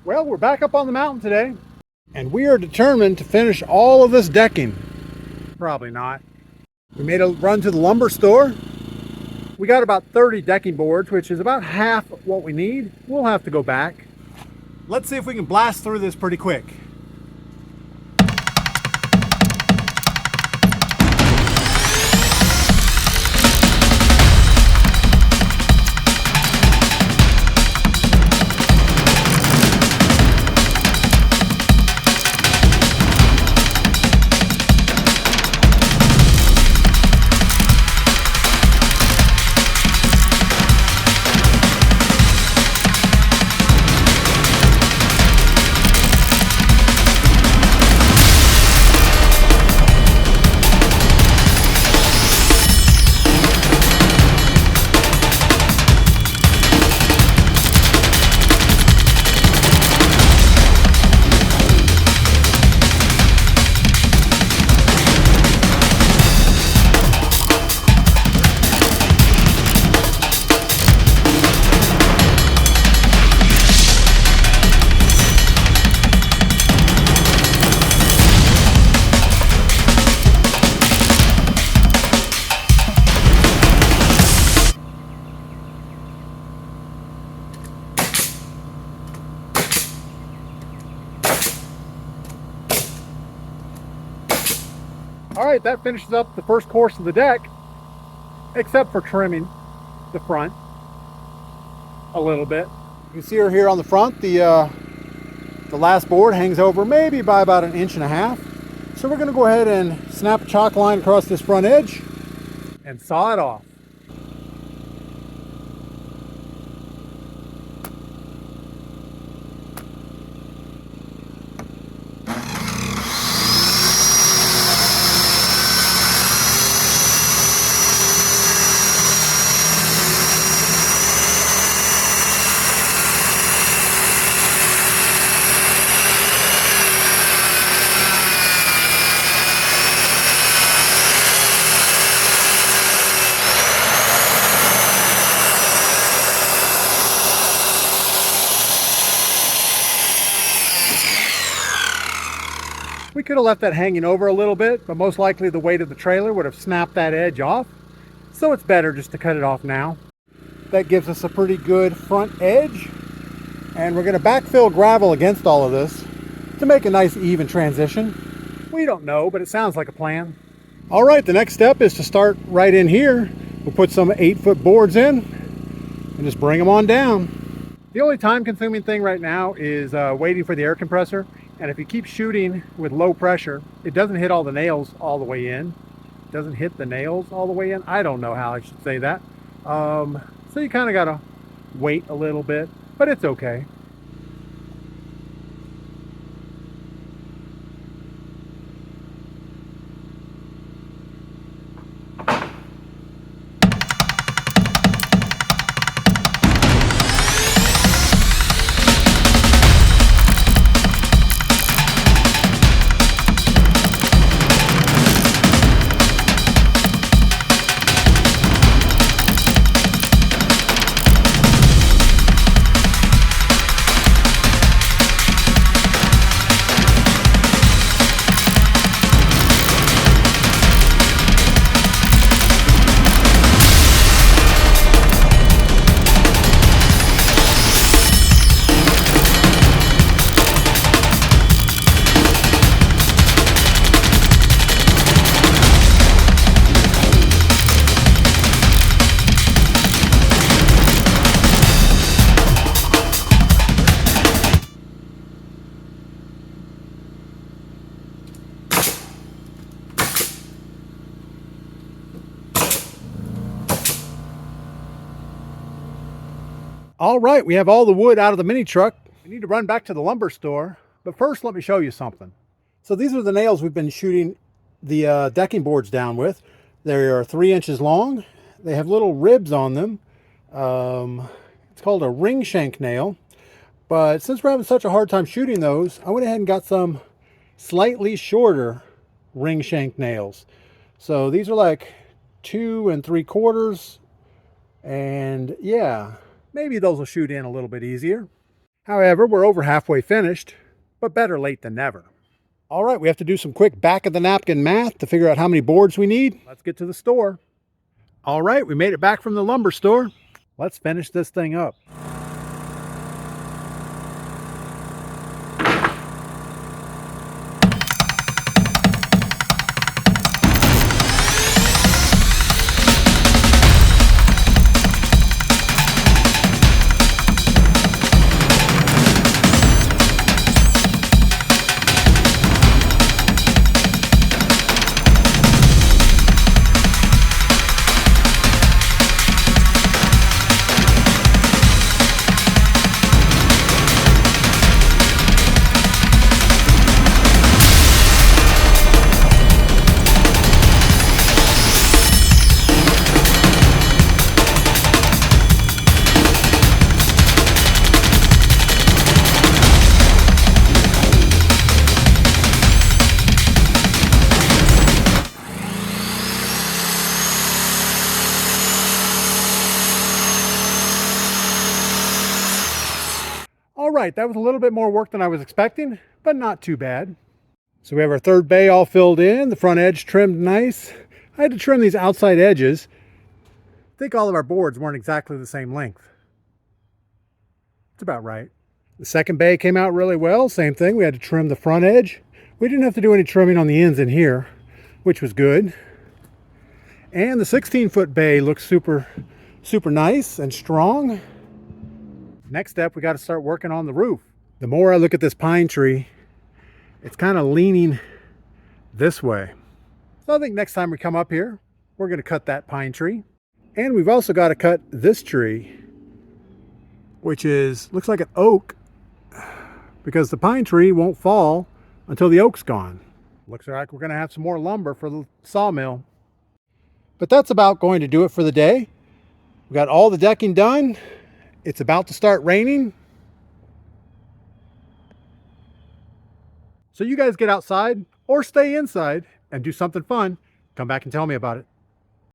Well, we're back up on the mountain today, and we are determined to finish all of this decking. Probably not. We made a run to the lumber store. We got about 30 decking boards, which is about half what we need. We'll have to go back. Let's see if we can blast through this pretty quick. All right, that finishes up the first course of the deck, except for trimming the front a little bit. You can see her here on the front. The last board hangs over maybe by about 1.5 inches. So we're going to go ahead and snap a chalk line across this front edge and saw it off. We could have left that hanging over a little bit, but most likely the weight of the trailer would have snapped that edge off. So it's better just to cut it off now. That gives us a pretty good front edge. And we're going to backfill gravel against all of this to make a nice even transition. We don't know, but it sounds like a plan. All right, the next step is to start right in here. We'll put some 8-foot boards in and just bring them on down. The only time-consuming thing right now is waiting for the air compressor. And if you keep shooting with low pressure, it doesn't hit all the nails all the way in. It doesn't hit the nails all the way in. I don't know how I should say that. So you kind of got to wait a little bit, but it's okay. All right, we have all the wood out of the mini truck. We need to run back to the lumber store, but first let me show you something. So these are the nails we've been shooting the decking boards down with. They are 3 inches long. They have little ribs on them. It's called a ring shank nail. But since we're having such a hard time shooting those, I went ahead and got some slightly shorter ring shank nails. So these are like 2 3/4, and yeah, maybe those will shoot in a little bit easier. However, we're over halfway finished, but better late than never. All right, we have to do some quick back of the napkin math to figure out how many boards we need. Let's get to the store. All right, we made it back from the lumber store. Let's finish this thing up. All right, that was a little bit more work than I was expecting, but not too bad. So we have our third bay all filled in, the front edge trimmed nice. I had to trim these outside edges. I think all of our boards weren't exactly the same length. It's about right. The second bay came out really well. Same thing, we had to trim the front edge. We didn't have to do any trimming on the ends in here, which was good. And the 16-foot bay looks super nice and strong. Next step, we got to start working on the roof. The more I look at this pine tree, it's kind of leaning this way. So I think next time we come up here, we're going to cut that pine tree. And we've also got to cut this tree, which looks like an oak, because the pine tree won't fall until the oak's gone. Looks like we're going to have some more lumber for the sawmill. But that's about going to do it for the day. We got all the decking done. It's about to start raining. So you guys get outside or stay inside and do something fun. Come back and tell me about it.